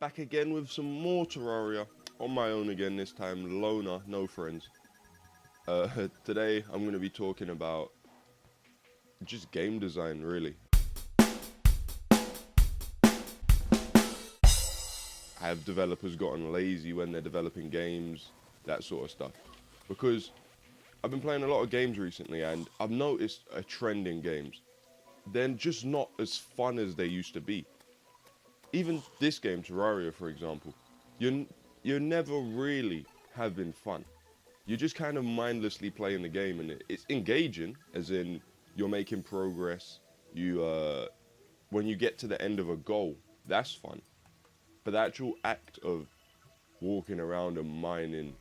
back again with some more Terraria. On my own again this time, loner, no friends. Today I'm going to be talking about just game design, really. Have developers gotten lazy when they're developing games, that sort of stuff? Because I've been playing a lot of games recently and I've noticed a trend in games. They're just not as fun as they used to be. Even this game, Terraria, for example, you're never really having fun. You're just kind of mindlessly playing the game, and it's engaging, as in you're making progress. When you get to the end of a goal, that's fun. But the actual act of walking around and mining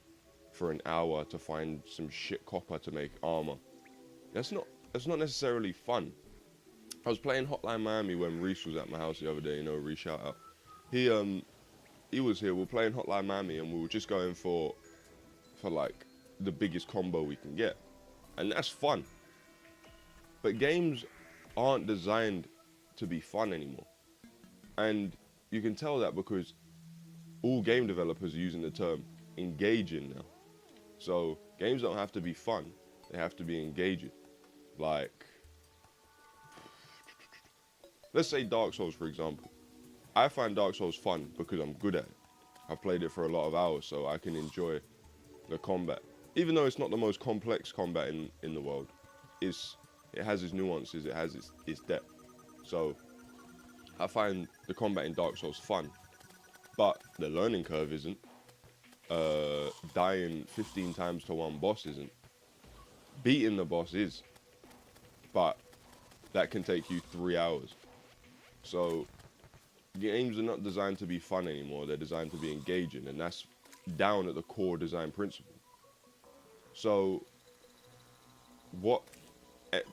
for an hour to find some shit copper to make armor, that's not necessarily fun. I was playing Hotline Miami when Reese was at my house the other day. Reese, shout out. He was here. We were playing Hotline Miami, and we were just going for like the biggest combo we can get, and that's fun. But games aren't designed to be fun anymore, and you can tell that because all game developers are using the term engaging now. So games don't have to be fun; they have to be engaging. Like, let's say Dark Souls, for example. I find Dark Souls fun because I'm good at it. I've played it for a lot of hours, so I can enjoy the combat. Even though it's not the most complex combat in the world, it has its nuances, it has its depth. So I find the combat in Dark Souls fun, but the learning curve isn't. Dying 15 times to one boss isn't. Beating the boss is, but that can take you 3 hours. So games are not designed to be fun anymore, they're designed to be engaging, and that's down at the core design principle. So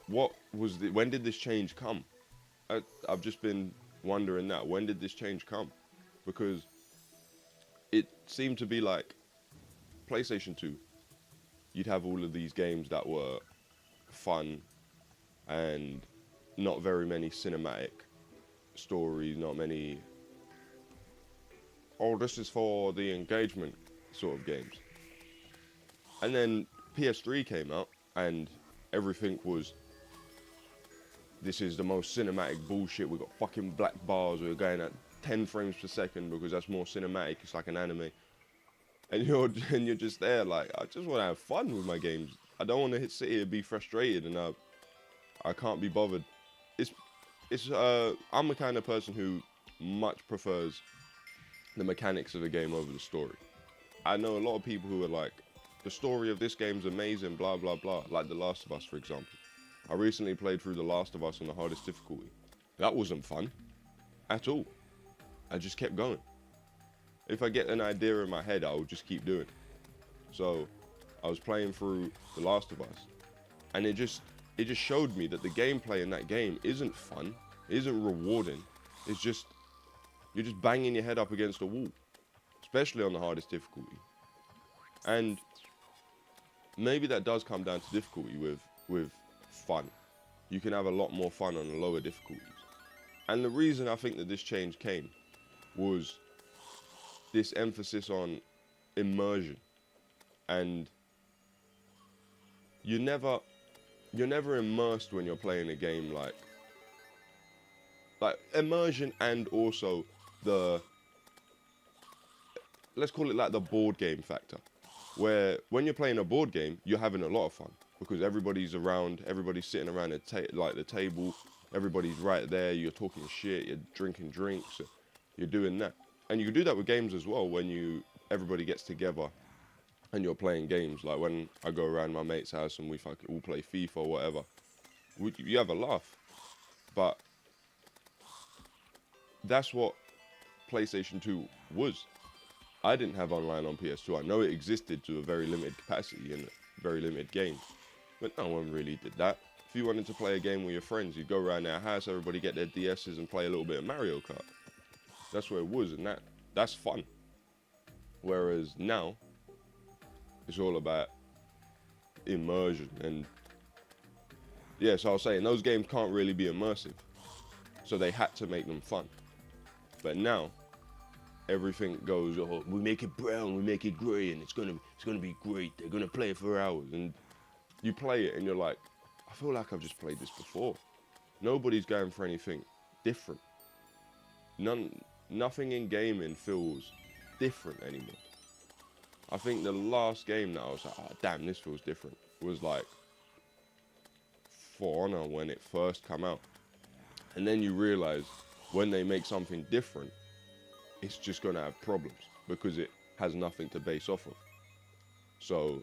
when did this change come? I've just been wondering that. When did this change come? Because it seemed to be like PlayStation 2. You'd have all of these games that were fun and not very many cinematic stories, not many, oh, this is for the engagement sort of games. And then PS3 came out and everything was, this is the most cinematic bullshit. We've got fucking black bars, we're going at 10 frames per second because that's more cinematic, it's like an anime. And you're just there like, I just want to have fun with my games. I don't want to sit here and be frustrated and I can't be bothered. I'm the kind of person who much prefers the mechanics of the game over the story. I know a lot of people who are like, the story of this game's amazing, blah, blah, blah. Like The Last of Us, for example. I recently played through The Last of Us on the hardest difficulty. That wasn't fun at all. I just kept going. If I get an idea in my head, I'll just keep doing it. So I was playing through The Last of Us, and it just showed me that the gameplay in that game isn't fun, isn't rewarding. It's just, you're just banging your head up against a wall, especially on the hardest difficulty. And maybe that does come down to difficulty with fun. You can have a lot more fun on the lower difficulties. And the reason I think that this change came was this emphasis on immersion. And you're never immersed when you're playing a game like immersion, and also let's call it like the board game factor, where when you're playing a board game, you're having a lot of fun because everybody's around, everybody's sitting around the table, everybody's right there, you're talking shit, you're drinking drinks, you're doing that. And you can do that with games as well when everybody gets together and you're playing games. Like when I go around my mate's house and we fucking all play FIFA or whatever, you have a laugh. But that's what PlayStation 2 was. I didn't have online on PS2. I know it existed to a very limited capacity in very limited games, but no one really did that. If you wanted to play a game with your friends, you'd go around their house, everybody get their DSs and play a little bit of Mario Kart. That's where it was, and that's fun. Whereas now, it's all about immersion. And yeah, so I was saying, those games can't really be immersive, so they had to make them fun. But now, everything goes, oh, we make it brown, we make it grey, and it's gonna be great. They're gonna play it for hours, and you play it, and you're like, I feel like I've just played this before. Nobody's going for anything different. Nothing in gaming feels different anymore. I think the last game that I was like, oh damn, this feels different, was like For Honor when it first came out. And then you realize when they make something different, it's just gonna have problems because it has nothing to base off of. So,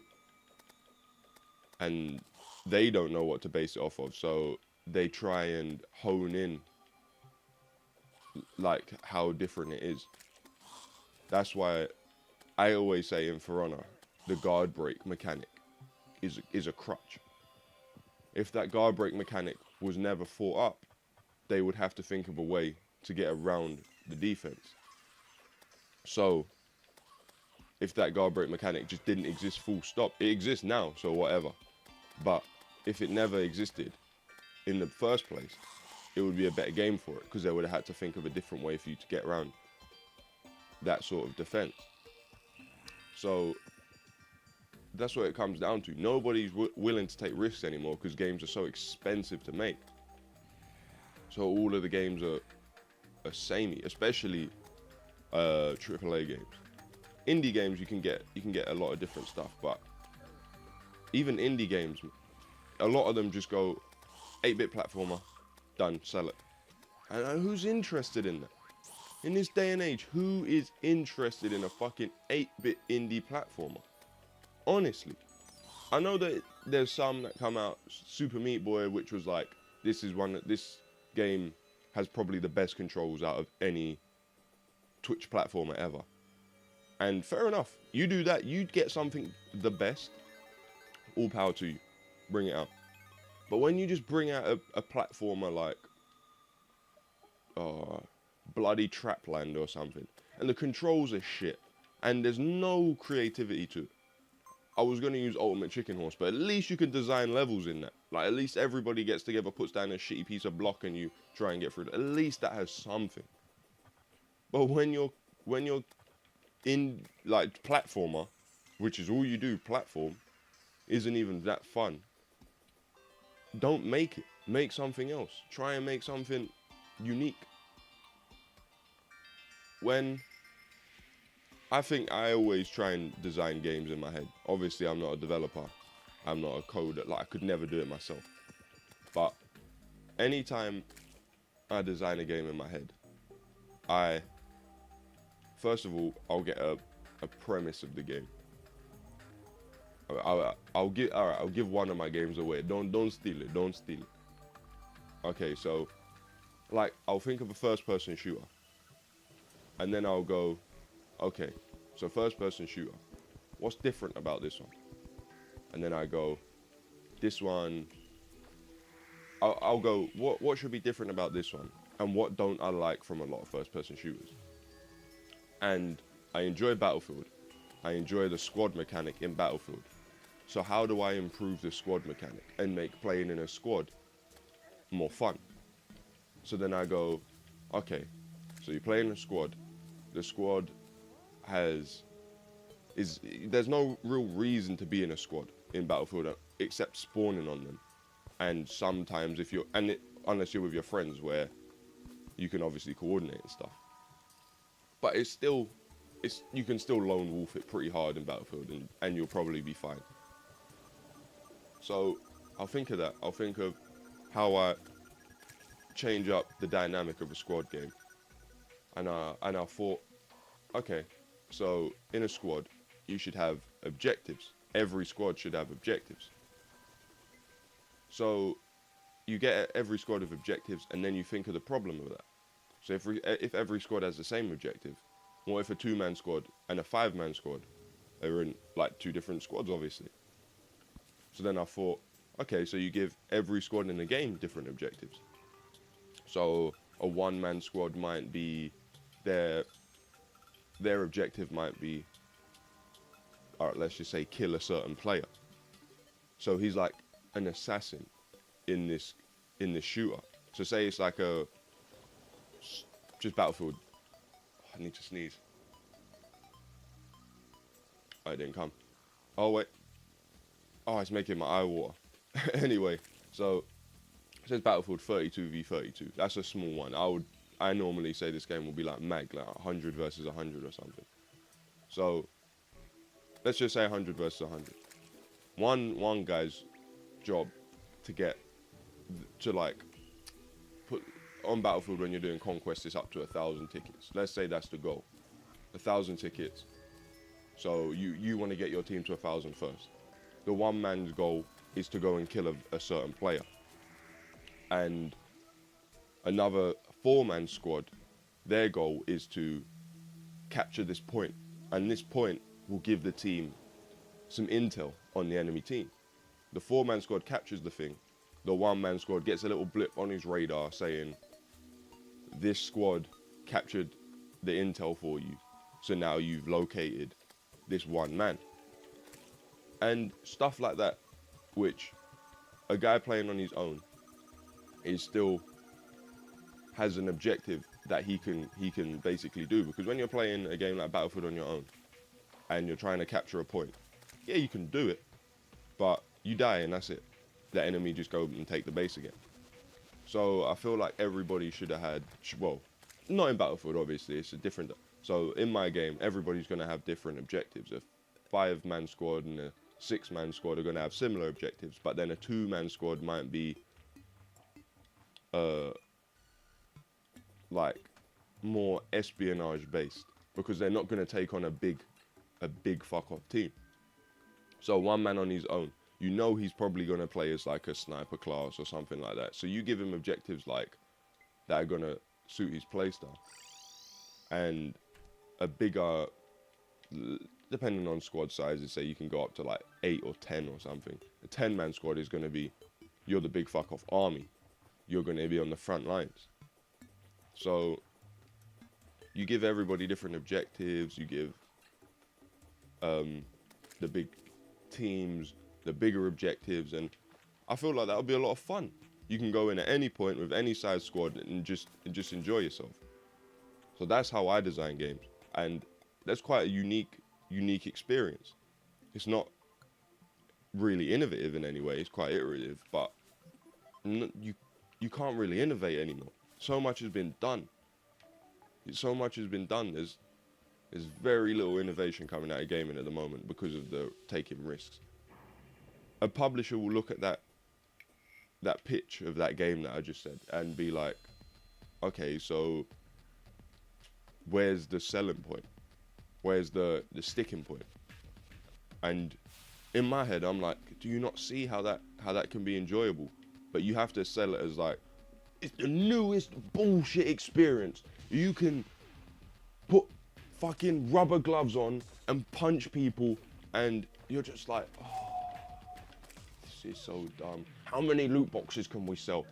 and they don't know what to base it off of, so they try and hone in like how different it is. That's why I always say in For Honor, the guard break mechanic is a crutch. If that guard break mechanic was never thought up, they would have to think of a way to get around the defense. So if that guard break mechanic just didn't exist full stop, it exists now, so whatever. But if it never existed in the first place, it would be a better game for it, because they would have had to think of a different way for you to get around that sort of defense. So that's what it comes down to. Nobody's willing to take risks anymore because games are so expensive to make. So all of the games are samey, especially AAA games. Indie games you can get a lot of different stuff, but even indie games, a lot of them just go 8-bit platformer, done, sell it. And who's interested in that? In this day and age, who is interested in a fucking 8-bit indie platformer? Honestly. I know that there's some that come out, Super Meat Boy, which was like, this game has probably the best controls out of any Twitch platformer ever. And fair enough. You do that, you get something the best, all power to you. Bring it out. But when you just bring out a platformer like Bloody Trapland or something, and the controls are shit, and there's no creativity to it. I was going to use Ultimate Chicken Horse, but at least you can design levels in that. Like, at least everybody gets together, puts down a shitty piece of block, and you try and get through it. At least that has something. But when you're in, like, platformer, which is all you do, platform, isn't even that fun. Don't make it. Make something else. Try and make something unique. I think I always try and design games in my head. Obviously, I'm not a developer. I'm not a coder. Like, I could never do it myself. But anytime I design a game in my head, first of all, I'll get a premise of the game. I'll give one of my games away. Don't steal it. Don't steal it. Okay, so like I'll think of a first-person shooter, and then I'll go, okay, so first-person shooter. What's different about this one? And then I go, this one. I'll go, what should be different about this one, and what don't I like from a lot of first-person shooters? And I enjoy Battlefield. I enjoy the squad mechanic in Battlefield. So how do I improve the squad mechanic and make playing in a squad more fun? So then I go, okay, so you play in a squad. The squad there's no real reason to be in a squad in Battlefield except spawning on them. And sometimes unless you're with your friends, where you can obviously coordinate and stuff. But you can still lone wolf it pretty hard in Battlefield, and you'll probably be fine. So I'll think of that. I'll think of how I change up the dynamic of a squad game. And I thought, okay, so in a squad, you should have objectives. Every squad should have objectives. So you get every squad of objectives, and then you think of the problem of that. So if every squad has the same objective, what if a 2-man squad and a 5-man squad are in like 2 different squads, obviously? So then I thought, okay, so you give every squad in the game different objectives. So a 1-man squad might be their objective might be, all right, let's just say kill a certain player. So he's like an assassin in this shooter. So say it's like just Battlefield. I need to sneeze. Oh, it didn't come. Oh, wait. Oh, it's making my eye water. Anyway, so it says Battlefield 32 v 32. That's a small one. I normally say this game will be like mag, like 100 versus 100 or something. So let's just say 100 versus 100. One guy's job to get to like put on Battlefield when you're doing conquest is up to 1,000 tickets. Let's say that's the goal, 1,000 tickets. So you want to get your team to 1,000 first. The one man's goal is to go and kill a certain player, and another 4-man squad, their goal is to capture this point, and this point will give the team some intel on the enemy team. The 4-man squad captures the thing. The 1-man squad gets a little blip on his radar saying, this squad captured the intel for you, so now you've located this one man. And stuff like that, which a guy playing on his own is still has an objective that he can basically do. Because when you're playing a game like Battlefield on your own and you're trying to capture a point, yeah, you can do it, but you die and that's it. The enemy just go and take the base again. So I feel like everybody should have had, well, not in Battlefield obviously, it's a different, so in my game everybody's going to have different objectives. A 5-man squad and a 6-man squad are going to have similar objectives, but then a 2-man squad might be like more espionage based, because they're not going to take on a big fuck off team. So 1 man on his own, you know he's probably going to play as like a sniper class or something like that. So you give him objectives like that are going to suit his playstyle. And a bigger, depending on squad sizes, say you can go up to like 8 or 10 or something. A 10-man squad is going to be, you're the big fuck off army. You're going to be on the front lines. So you give everybody different objectives. You give the big teams the bigger objectives, and I feel like that'll be a lot of fun. You can go in at any point with any size squad and just enjoy yourself. So that's how I design games, and that's quite a unique experience. It's not really innovative in any way. It's quite iterative, but you can't really innovate anymore. So much has been done. So much has been done. There's very little innovation coming out of gaming at the moment because of the taking risks. A publisher will look at that pitch of that game that I just said and be like, okay, so where's the selling point? Where's the sticking point? And in my head, I'm like, do you not see how that can be enjoyable? But you have to sell it as like, it's the newest bullshit experience. You can put fucking rubber gloves on and punch people, and you're just like, oh, this is so dumb. How many loot boxes can we sell?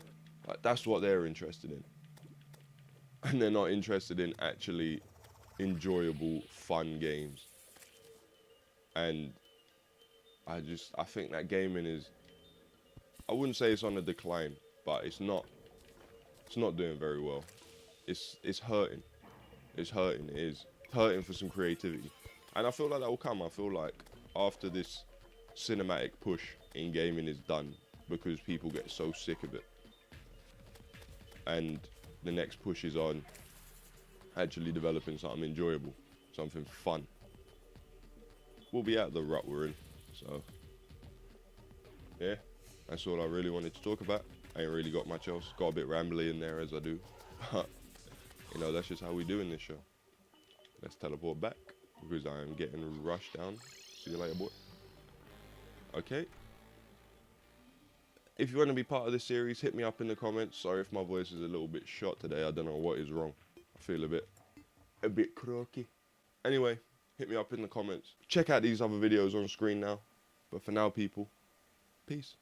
Like, that's what they're interested in. And they're not interested in actually enjoyable, fun games. And I think that gaming is, I wouldn't say it's on a decline, but it's not doing very well. It's hurting. It's hurting. It is hurting for some creativity. And I feel like that will come. I feel like after this cinematic push in gaming is done, because people get so sick of it, and the next push is on actually developing something enjoyable, something fun. We'll be out of the rut we're in. So yeah, that's all I really wanted to talk about. I ain't really got much else. Got a bit rambly in there as I do. But, you know, that's just how we do in this show. Let's teleport back, because I am getting rushed down. See you later, boy. Okay. If you want to be part of this series, hit me up in the comments. Sorry if my voice is a little bit shot today. I don't know what is wrong. I feel a bit croaky. Anyway, hit me up in the comments. Check out these other videos on screen now. But for now, people, peace.